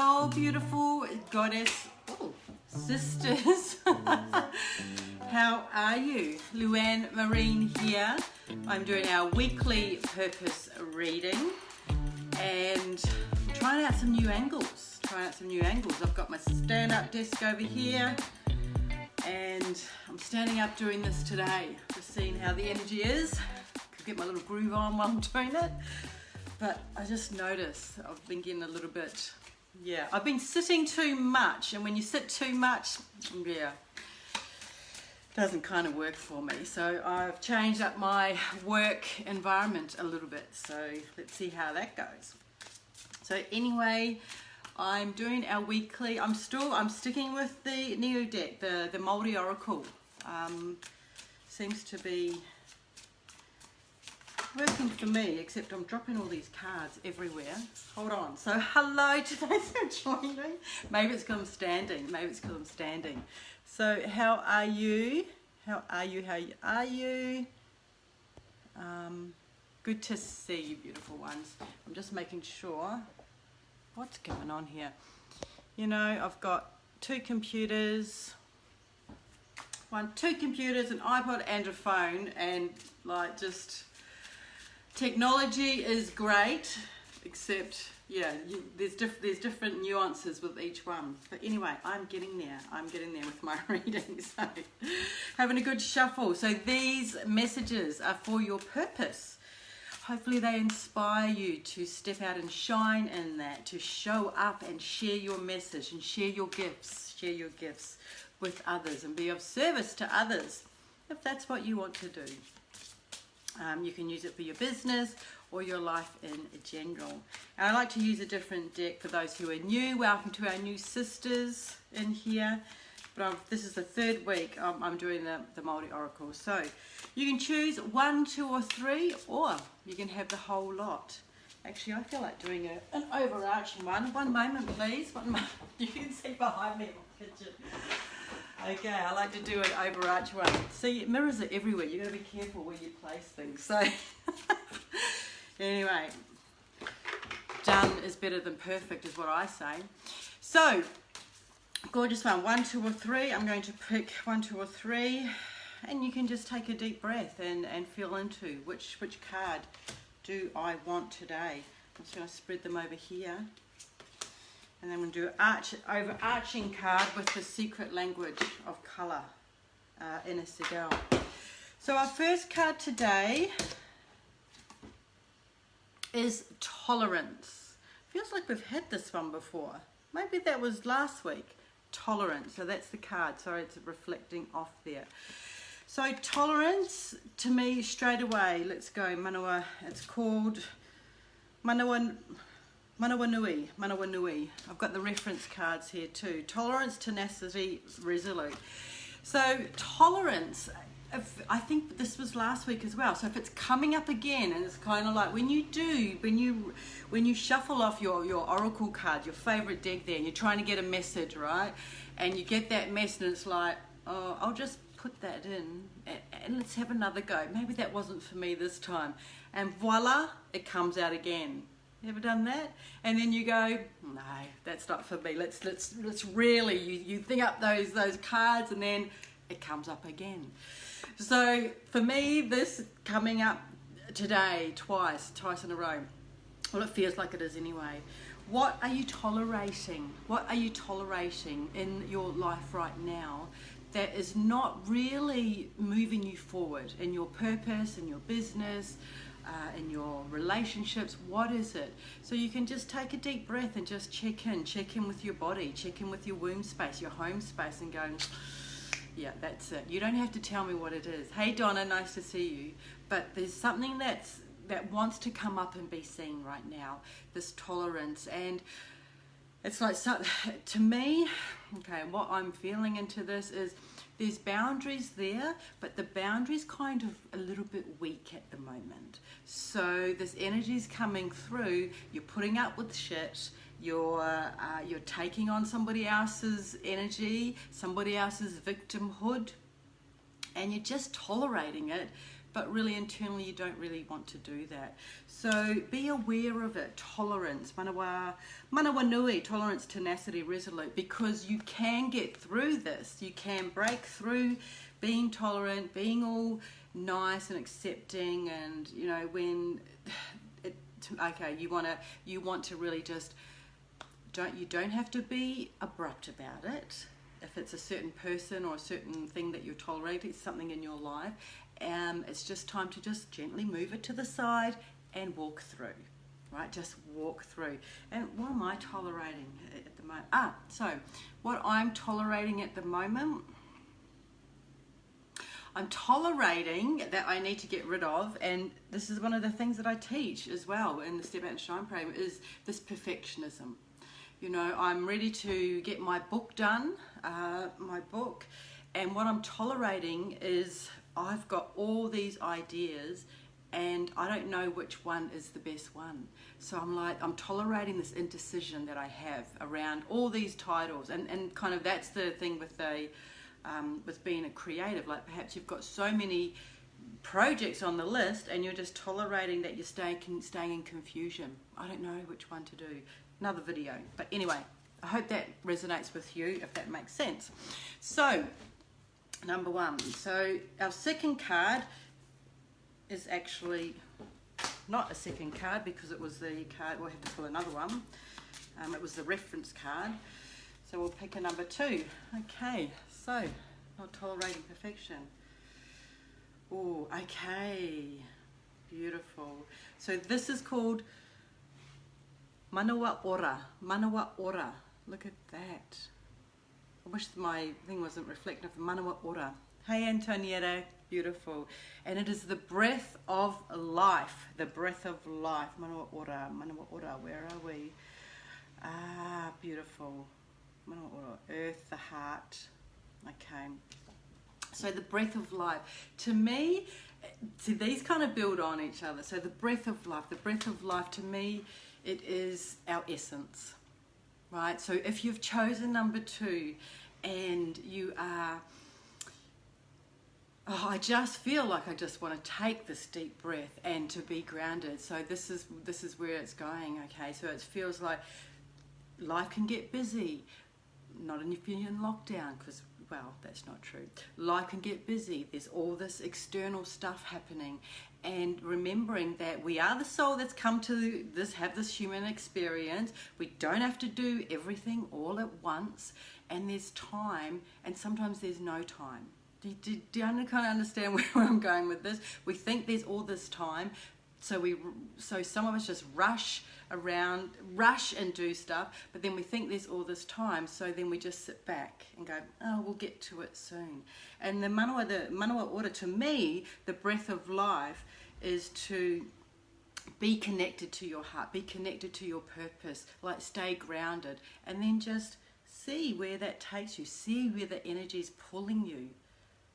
Hello, beautiful goddess sisters. How are you? Luanne Marine here. I'm doing our weekly purpose reading and I'm trying out some new angles. I've got my stand-up desk over here and I'm standing up doing this today. Just seeing how the energy is. Could get my little groove on while I'm doing it. But I just noticed I've been getting a little bit, I've been sitting too much, and when you sit too much, doesn't kind of work for me. So I've changed up my work environment a little bit. So let's see how that goes. So anyway, I'm doing our weekly, I'm sticking with the Neo deck, the Māori Oracle. Seems to be working for me, except I'm dropping all these cards everywhere. Hold on. So hello to those who are joining. Maybe it's because I'm standing. So how are you? Good to see you, beautiful ones. I'm just making sure what's going on here. You know, I've got two computers, an iPod and a phone, and like just technology is great, except there's different nuances with each one. But anyway, I'm getting there with my reading. So having a good shuffle. So these messages are for your purpose. Hopefully they inspire you to step out and shine in that, to show up and share your message and share your gifts with others and be of service to others, if that's what you want to do. You can use it for your business or your life in general. And I like to use a different deck for those who are new. Welcome to our new sisters in here. But this is the third week I'm doing the Māori Oracle. So you can choose 1, 2 or 3, or you can have the whole lot. Actually, I feel like doing an overarching one. One moment, please. One moment. You can see behind me in my kitchen. Okay, I like to do an overarching one. See, mirrors are everywhere. You've got to be careful where you place things. So anyway, done is better than perfect is what I say. So, gorgeous one. 1, 2 or 3. I'm going to pick 1, 2 or 3. And you can just take a deep breath and feel into which card do I want today. I'm just going to spread them over here. And then we'll do overarching card with the secret language of colour, Inner Sigel. So our first card today is tolerance. Feels like we've had this one before. Maybe that was last week. Tolerance. So that's the card. Sorry, it's reflecting off there. So tolerance, to me, straight away, let's go. Manawa, it's called Manawa Nui. I've got the reference cards here too. Tolerance, tenacity, resolute. So tolerance, I think this was last week as well. So if it's coming up again, and it's kind of like when you shuffle off your oracle card, your favorite deck there, and you're trying to get a message, right? And you get that message, and it's like, oh, I'll just put that in and let's have another go. Maybe that wasn't for me this time, and voila, it comes out again. You ever done that? And then you go, no, that's not for me. Let's really, you think up those cards, and then it comes up again. So for me, this coming up today twice in a row. Well, it feels like it is anyway. What are you tolerating? What are you tolerating in your life right now that is not really moving you forward in your purpose, in your business, in your relationships? What is it? So you can just take a deep breath and just check in with your body, check in with your womb space, your home space, and go, yeah, that's it. You don't have to tell me what it is. Hey Donna, nice to see you. But there's something that wants to come up and be seen right now, this tolerance. And it's like, to me, okay, what I'm feeling into this is there's boundaries there, but the boundaries kind of a little bit weak at the moment. So this energy's coming through, you're putting up with shit, you're taking on somebody else's energy, somebody else's victimhood, and you're just tolerating it but really internally you don't really want to do that. So be aware of it. Tolerance, manawa nui, tolerance, tenacity, resolute, because you can get through this. You can break through being tolerant, being all nice and accepting, and you know, when okay, you want to really just you don't have to be abrupt about it. If it's a certain person or a certain thing that you're tolerating, something in your life, it's just time to just gently move it to the side and walk through, right? Just walk through. And what am I tolerating at the moment? So what I'm tolerating at the moment, I'm tolerating that I need to get rid of, and this is one of the things that I teach as well in the Step Out and Shine program, is this perfectionism. You know, I'm ready to get my book done, and what I'm tolerating is I've got all these ideas and I don't know which one is the best one. So I'm tolerating this indecision that I have around all these titles, and kind of that's the thing with with being a creative. Like perhaps you've got so many projects on the list and you're just tolerating that you're staying in confusion. I don't know which one to do. Another video. But anyway, I hope that resonates with you, if that makes sense. So, number one. So our second card is actually not a second card because it was the card, we'll have to pull another one. It was the reference card. So we'll pick a number 2. Okay, so not tolerating perfection. Oh, okay. Beautiful. So this is called Manawa Ora. Manawa Ora. Look at that. I wish my thing wasn't reflective. Manawa Ora. Hey Antonietta. Beautiful. And it is the breath of life. The breath of life. Manawa Ora. Manawa Ora. Where are we? Beautiful. Manawa Ora. Earth, the heart. Okay. So the breath of life. To me, see, these kind of build on each other. So the breath of life. The breath of life to me, it is our essence, right? So if you've chosen number 2 and you are, I just feel like I just want to take this deep breath and to be grounded. So this is where it's going, okay? So it feels like life can get busy, not if you're in lockdown, because, well, that's not true. Life can get busy. There's all this external stuff happening. And remembering that we are the soul that's come to have this human experience. We don't have to do everything all at once. And there's time, and sometimes there's no time. Do you kind of understand where I'm going with this? We think there's all this time. So some of us just rush around, rush and do stuff, but then we think there's all this time, so then we just sit back and go, oh, we'll get to it soon. And the manawa ora, to me, the breath of life, is to be connected to your heart, be connected to your purpose, like stay grounded, and then just see where that takes you, see where the energy is pulling you,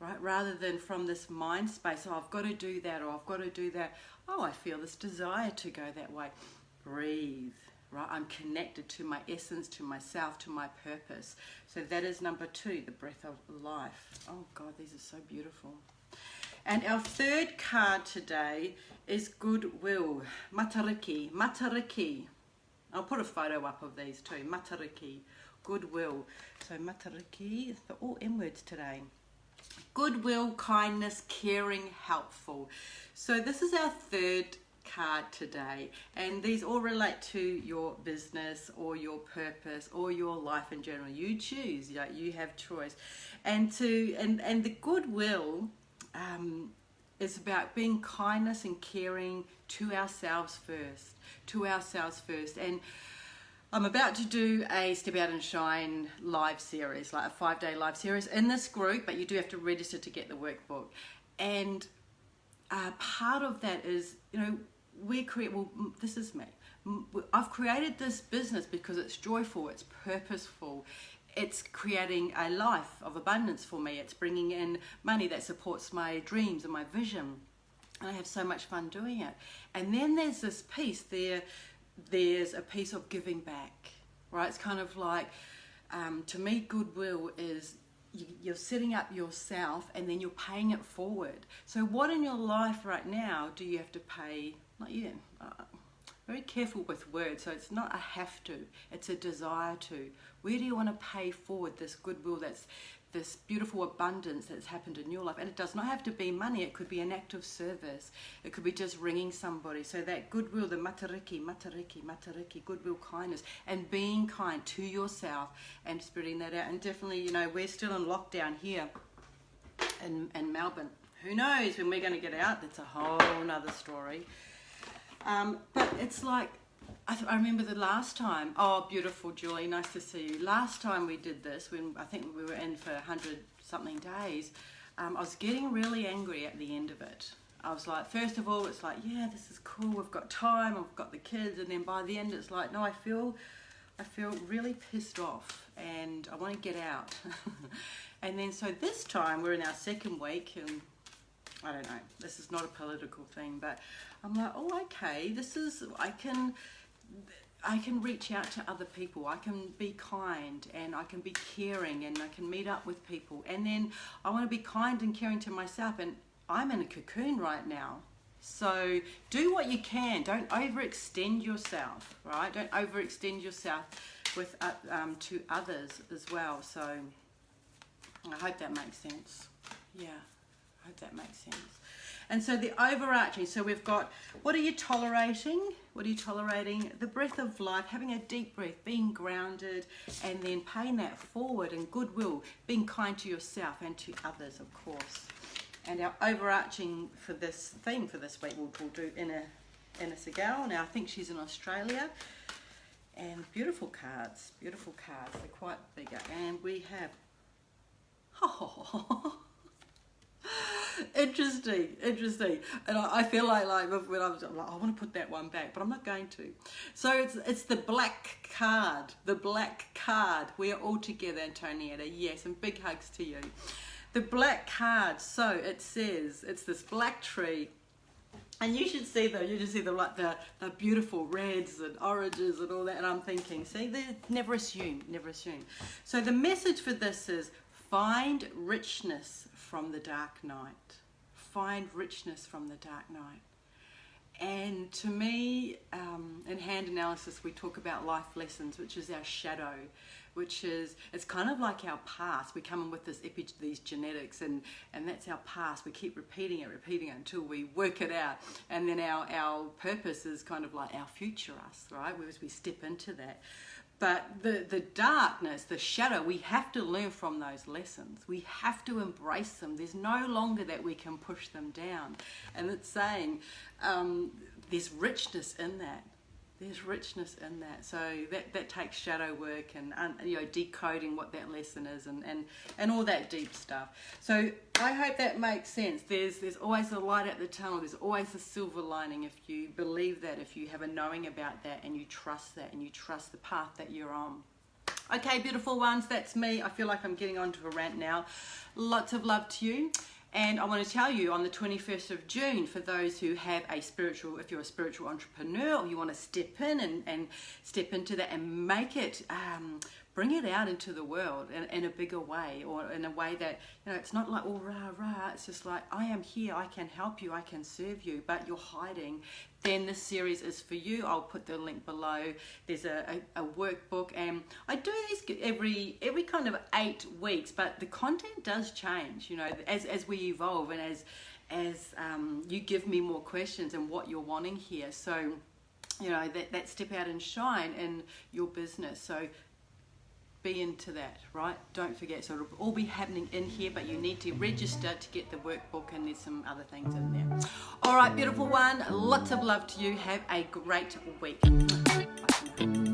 right? Rather than from this mind space, oh, I've got to do that, or I've got to do that. Oh, I feel this desire to go that way. Breathe, right? I'm connected to my essence, to myself, to my purpose. So that is number 2, the breath of life. Oh God, these are so beautiful. And our third card today is Goodwill. Matariki, Matariki. I'll put a photo up of these too. Matariki, Goodwill. So Matariki, they're all M words today. Goodwill, kindness, caring, helpful. So this is our third card today, and these all relate to your business or your purpose or your life in general. You choose, you have choice. And the Goodwill is about being kindness and caring to ourselves first. And I'm about to do a Step Out and Shine live series, like a 5-day live series in this group, but you do have to register to get the workbook. And part of that is, this is me. I've created this business because it's joyful, it's purposeful, it's creating a life of abundance for me. It's bringing in money that supports my dreams and my vision. And I have so much fun doing it. And then there's this piece there's a piece of giving back, right? It's kind of like, to me, Goodwill is you're setting up yourself, and then you're paying it forward. So what in your life right now do you have to pay? Not you. Very careful with words. So it's not a have to, it's a desire to. Where do you want to pay forward this goodwill, that's this beautiful abundance that's happened in your life? And it does not have to be money. It could be an act of service. It could be just ringing somebody. So that goodwill, the matariki, goodwill, kindness, and being kind to yourself and spreading that out. And definitely, you know, we're still in lockdown here in Melbourne. Who knows when we're going to get out? That's a whole nother story. But it's like, I remember the last time, oh, beautiful Julie, nice to see you. Last time we did this, when I think we were in for 100 something days, I was getting really angry at the end of it. I was like, first of all, it's like, yeah, this is cool, we've got time, I've got the kids, and then by the end it's like, no, I feel really pissed off and I want to get out. And then so this time we're in our second week, and I don't know, this is not a political thing, but I'm like, oh, okay, I can reach out to other people, I can be kind, and I can be caring, and I can meet up with people, and then I want to be kind and caring to myself, and I'm in a cocoon right now. So do what you can, don't overextend yourself, right? Don't overextend yourself with to others as well. So I hope that makes sense. Yeah, I hope that makes sense. And so the overarching, so we've got, what are you tolerating? What are you tolerating? The breath of life, having a deep breath, being grounded, and then paying that forward, and goodwill, being kind to yourself and to others, of course. And our overarching for this theme for this week, we'll do Inner Segal. Now I think she's in Australia. And beautiful cards, they're quite bigger. And we have, interesting. And I feel like when I'm like, I want to put that one back, but I'm not going to. So it's the black card, We are all together, Antonietta. Yes, and big hugs to you. The black card. So it says it's this black tree. And you should see the beautiful reds and oranges and all that. And I'm thinking, see, never assume. So the message for this is, find richness from the dark night. Find richness from the dark night. And to me, in hand analysis, we talk about life lessons, which is our shadow, it's kind of like our past. We come in with these genetics, and that's our past. We keep repeating it until we work it out. And then our purpose is kind of like our future us, right? As we step into that. But the darkness, the shadow, we have to learn from those lessons. We have to embrace them. There's no longer that we can push them down. And it's saying there's richness in that. So that takes shadow work and decoding what that lesson is and all that deep stuff. So I hope that makes sense. There's always a light at the tunnel. There's always a silver lining if you believe that, if you have a knowing about that, and you trust that, and you trust the path that you're on. Okay, beautiful ones, that's me. I feel like I'm getting onto a rant now. Lots of love to you. And I want to tell you, on the 21st of June, for those who have if you're a spiritual entrepreneur, or you want to step in and step into that and make it, bring it out into the world in a bigger way, or in a way that, it's not like, oh, rah, rah. It's just like, I am here, I can help you, I can serve you, but you're hiding. Then this series is for you. I'll put the link below. There's a workbook, and I do these every kind of 8 weeks, but the content does change, as we evolve, and as you give me more questions and what you're wanting here. So, that step out and shine in your business. So be into that, right? Don't forget. So it'll all be happening in here, but you need to register to get the workbook, and there's some other things in there. All right, beautiful one. Lots of love to you. Have a great week. Bye for now.